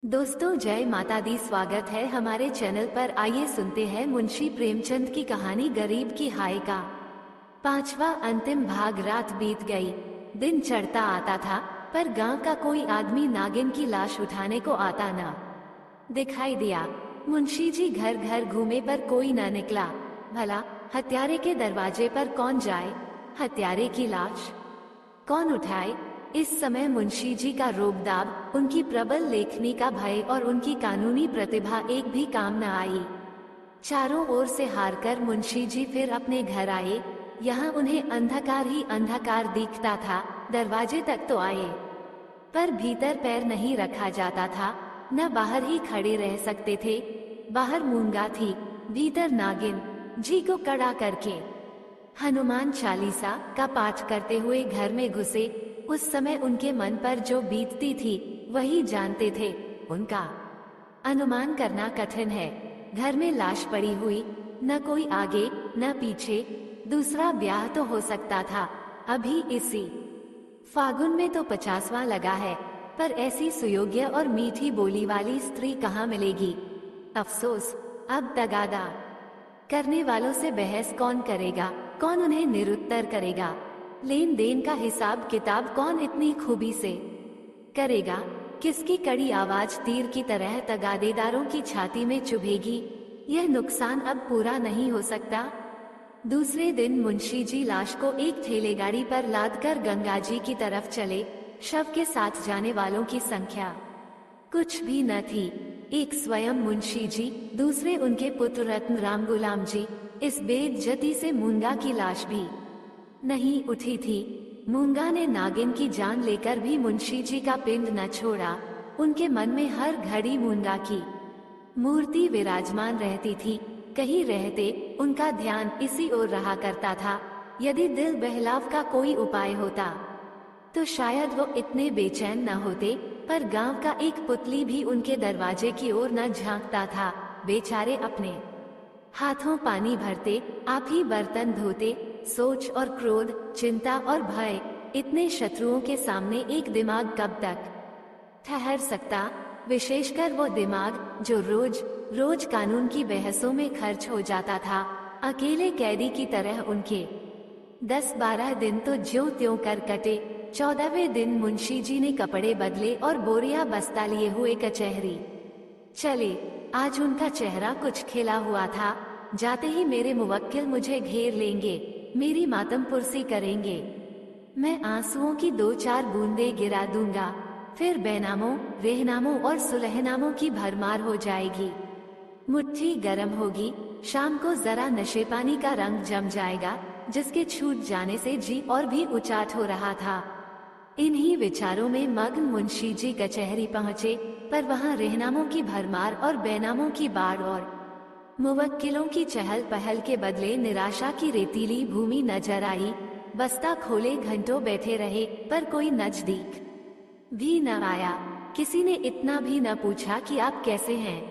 दोस्तों जय माता दी। स्वागत है हमारे चैनल पर। आइए सुनते हैं मुंशी प्रेमचंद की कहानी गरीब की हाय का 5वां अंतिम भाग। रात बीत गई, दिन चढ़ता आता था, पर गांव का कोई आदमी नागिन की लाश उठाने को आता न दिखाई दिया। मुंशी जी घर घर घूमे पर कोई न निकला। भला हत्यारे के दरवाजे पर कौन जाए, हत्यारे की लाश कौन उठाए। इस समय मुंशी जी का रोबदाब, उनकी प्रबल लेखनी का भय और उनकी कानूनी प्रतिभा एक भी काम न आई। चारों ओर से हारकर मुंशी जी फिर अपने घर आए। यहाँ उन्हें अंधकार ही अंधकार दिखता था। दरवाजे तक तो आए, पर भीतर पैर नहीं रखा जाता था, न बाहर ही खड़े रह सकते थे। बाहर मूंगा थी, भीतर नागिन। जी को कड़ा करके हनुमान चालीसा का पाठ करते हुए घर में घुसे। उस समय उनके मन पर जो बीतती थी वही जानते थे। उनका अनुमान करना कठिन है। घर में लाश पड़ी हुई, न कोई आगे न पीछे। दूसरा ब्याह तो हो सकता था, अभी इसी फागुन में तो 50वां लगा है, पर ऐसी सुयोग्य और मीठी बोली वाली स्त्री कहाँ मिलेगी। अफसोस, अब तगादा करने वालों से बहस कौन करेगा, कौन उन्हें निरुत्तर करेगा। लेन देन का हिसाब किताब कौन इतनी खूबी से करेगा। किसकी कड़ी आवाज तीर की तरह तगादेदारों की छाती में चुभेगी। यह नुकसान अब पूरा नहीं हो सकता। दूसरे दिन मुंशी जी लाश को एक ठेलेगाड़ी पर लादकर गंगा जी की तरफ चले। शव के साथ जाने वालों की संख्या कुछ भी न थी। एक स्वयं मुंशी जी, दूसरे उनके पुत्र रत्न राम गुलाम जी। इस बेइज्जती से मूंगा की लाश भी नहीं उठी थी। मूंगा ने नागिन की जान लेकर भी मुंशी जी का पिंड न छोड़ा। उनके मन में हर घड़ी मूंगा की मूर्ति विराजमान रहती थी। कहीं रहते उनका ध्यान इसी ओर रहा करता था। यदि दिल बहलाव का कोई उपाय होता तो शायद वो इतने बेचैन न होते, पर गांव का एक पुतली भी उनके दरवाजे की ओर न झांकता था। बेचारे अपने हाथों पानी भरते, आप ही बर्तन धोते। सोच और क्रोध, चिंता और भय, इतने शत्रुओं के सामने एक दिमाग कब तक ठहर सकता। विशेषकर वो दिमाग जो रोज रोज कानून की बहसों में खर्च हो जाता था। अकेले कैदी की तरह उनके 10-12 दिन तो ज्यों त्यों कर कटे। 14वें दिन मुंशी जी ने कपड़े बदले और बोरिया बस्ता लिए हुए कचहरी चले। आज उनका चेहरा कुछ खिला हुआ था। जाते ही मेरे मुवक्किल मुझे घेर लेंगे, मेरी मातम पुरसी करेंगे। मैं आंसुओं की 2-4 बूंदें गिरा दूंगा, फिर बैनामों, रेहनामों और सुलहनामों की भरमार हो जाएगी। मुट्ठी गर्म होगी। शाम को जरा नशे पानी का रंग जम जाएगा, जिसके छूट जाने से जी और भी उचाट हो रहा था। इन्हीं विचारों में मग्न मुंशी जी कचहरी पहुँचे, पर वहाँ रेहनामों की भरमार और बैनामों की बाढ़ और मुवक्किलों की चहल पहल के बदले निराशा की रेतीली भूमि नजर आई। बस्ता खोले घंटों बैठे रहे, पर कोई नजदीक भी न आया। किसी ने इतना भी न पूछा कि आप कैसे हैं।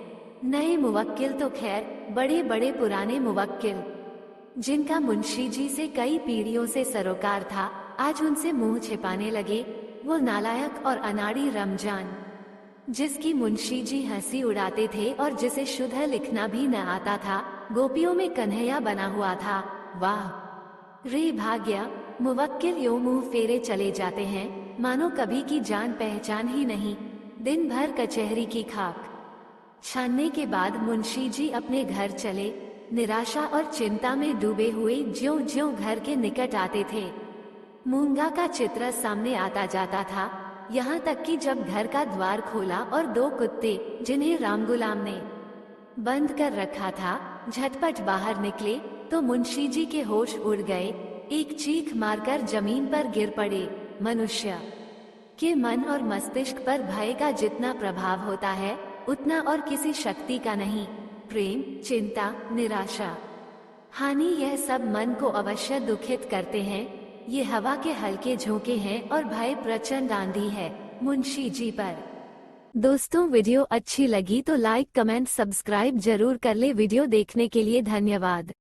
नए मुवक्किल तो खैर, बड़े बड़े पुराने मुवक्किल जिनका मुंशी जी से कई पीढ़ियों से सरोकार था, आज उनसे मुंह छिपाने लगे। वो नालायक और अनाड़ी रमजान, जिसकी मुंशी जी हंसी उड़ाते थे और जिसे शुद्ध लिखना भी न आता था, गोपियों में कन्हैया बना हुआ था। वाह रे भाग्य। मुवक्किल यूं मुंह फेरे चले जाते हैं, मानो कभी की जान पहचान ही नहीं। दिन भर कचहरी की खाक छानने के बाद मुंशी जी अपने घर चले, निराशा और चिंता में डूबे हुए। ज्यों ज्यों घर के निकट आते थे, मूंगा का चित्र सामने आता जाता था। यहाँ तक कि जब घर का द्वार खोला और 2 कुत्ते, जिन्हें राम गुलाम ने बंद कर रखा था, झटपट बाहर निकले, तो मुंशी जी के होश उड़ गए। एक चीख मारकर जमीन पर गिर पड़े। मनुष्य के मन और मस्तिष्क पर भय का जितना प्रभाव होता है, उतना और किसी शक्ति का नहीं। प्रेम, चिंता, निराशा, हानि, यह सब मन को अवश्य दुखित करते हैं। ये हवा के हल्के झोंके हैं और भय प्रचंड आंधी है मुंशी जी पर। दोस्तों वीडियो अच्छी लगी तो लाइक, कमेंट, सब्सक्राइब जरूर कर ले। वीडियो देखने के लिए धन्यवाद।